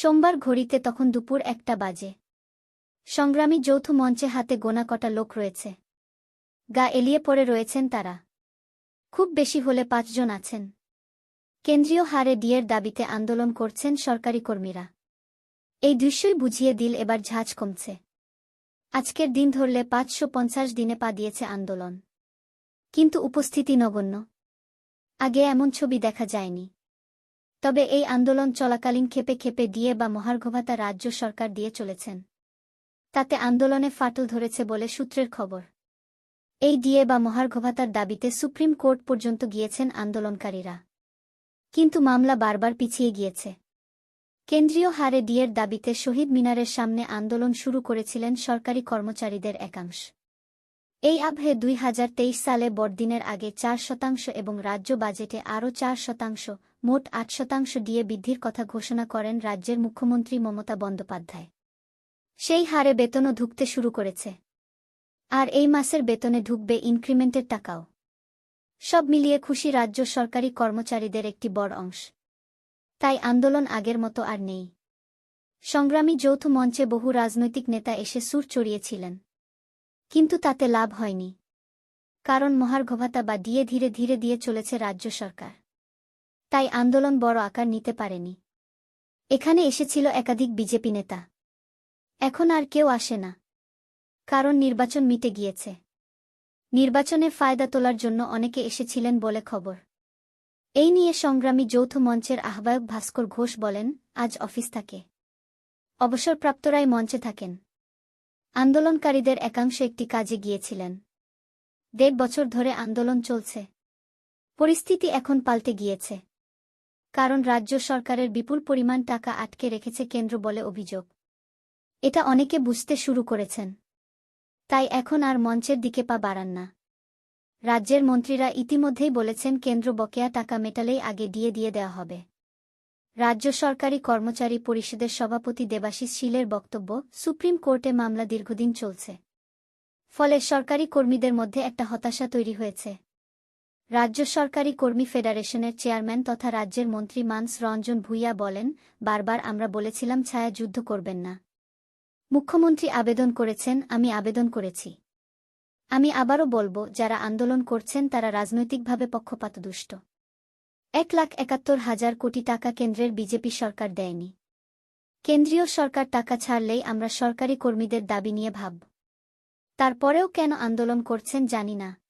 সোমবার ঘড়িতে তখন দুপুর ১টা বাজে। সংগ্রামী যৌথ মঞ্চে হাতে গোনা কটা লোক রয়েছে। গা এলিয়ে পড়ে রয়েছেন তারা। খুব বেশি হলে ৫ জন আছেন। কেন্দ্রীয় হারে ডিএর দাবিতে আন্দোলন করছেন সরকারি কর্মীরা। এই দৃশ্যই বুঝিয়ে দিল এবার ঝাঁজ কমছে। আজকের দিন ধরলে ৫৫০ দিনে পা দিয়েছে আন্দোলন। কিন্তু উপস্থিতি নগণ্য। আগে এমন ছবি দেখা যায়নি। তবে এই আন্দোলন চলাকালীন খেপে খেপে ডিএ বা মহার্ঘভাতা রাজ্য সরকার দিয়ে চলেছেন। তাতে আন্দোলনে ফাটল ধরেছে বলে সূত্রের খবর। এই ডিএ বা মহার্ঘভাতার দাবিতে সুপ্রিম কোর্ট পর্যন্ত গিয়েছেন আন্দোলনকারীরা। কিন্তু মামলা বারবার পিছিয়ে গিয়েছে। কেন্দ্রীয় হারে ডিএর দাবিতে শহীদ মিনারের সামনে আন্দোলন শুরু করেছিলেন সরকারি কর্মচারীদের একাংশ। এই আবহে ২০২৩ সালে বড়দিনের আগে ৪% এবং রাজ্য বাজেটে আরও ৪%, মোট ৮% ডিএ বৃদ্ধির কথা ঘোষণা করেন রাজ্যের মুখ্যমন্ত্রী মমতা বন্দ্যোপাধ্যায়। সেই হারে বেতনও ঢুকতে শুরু করেছে। আর এই মাসের বেতনে ঢুকবে ইনক্রিমেন্টের টাকাও। সব মিলিয়ে খুশি রাজ্য সরকারি কর্মচারীদের একটি বড় অংশ। তাই আন্দোলন আগের মতো আর নেই। সংগ্রামী যৌথ মঞ্চে বহু রাজনৈতিক নেতা এসে সুর চড়িয়েছিলেন। কিন্তু তাতে লাভ হয়নি। কারণ মহার্ঘভাতা বা ডিএ ধীরে ধীরে দিয়ে চলেছে রাজ্য সরকার। তাই আন্দোলন বড় আকার নিতে পারেনি। এখানে এসেছিল একাধিক বিজেপি নেতা। এখন আর কেউ আসে না। কারণ নির্বাচন মিটে গিয়েছে। নির্বাচনে ফায়দা তোলার জন্য অনেকে এসেছিলেন বলে খবর। এই নিয়ে সংগ্রামী যৌথ মঞ্চের আহ্বায়ক ভাস্কর ঘোষ বলেন, আজ অফিস থাকে। অবসরপ্রাপ্তরাই মঞ্চে থাকেন। আন্দোলনকারীদের একাংশ একটি কাজে গিয়েছিলেন। ১.৫ বছর ধরে আন্দোলন চলছে। পরিস্থিতি এখন পাল্টে গিয়েছে। কারণ রাজ্য সরকারের বিপুল পরিমাণ টাকা আটকে রেখেছে কেন্দ্র বলে অভিযোগ। এটা অনেকে বুঝতে শুরু করেছেন। তাই এখন আর মঞ্চের দিকে পা বাড়ান না। রাজ্যের মন্ত্রীরা ইতিমধ্যেই বলেছেন কেন্দ্র বকেয়া টাকা মেটালেই আগে ডিএ দিয়ে দেওয়া হবে। রাজ্য সরকারি কর্মচারী পরিষদের সভাপতি দেবাশিস শীলের বক্তব্য, সুপ্রিম কোর্টে মামলা দীর্ঘদিন চলছে। ফলে সরকারি কর্মীদের মধ্যে একটা হতাশা তৈরি হয়েছে। রাজ্য সরকারি কর্মী ফেডারেশনের চেয়ারম্যান তথা রাজ্যের মন্ত্রী মানস রঞ্জন ভূঁইয়া বলেন, বারবার আমরা বলেছিলাম ছায়া যুদ্ধ করবেন না। মুখ্যমন্ত্রী আবেদন করেছেন, আমি আবেদন করেছি। আমি আবারও বলবো, যারা আন্দোলন করছেন তারা রাজনৈতিকভাবে পক্ষপাতদুষ্ট। ১,৭১,০০০ কোটি টাকা কেন্দ্রের বিজেপি সরকার দেয়নি। কেন্দ্রীয় সরকার টাকা ছাড়লেই আমরা সরকারি কর্মীদের দাবি নিয়ে ভাবব। তারপরেও কেন আন্দোলন করছেন জানি না।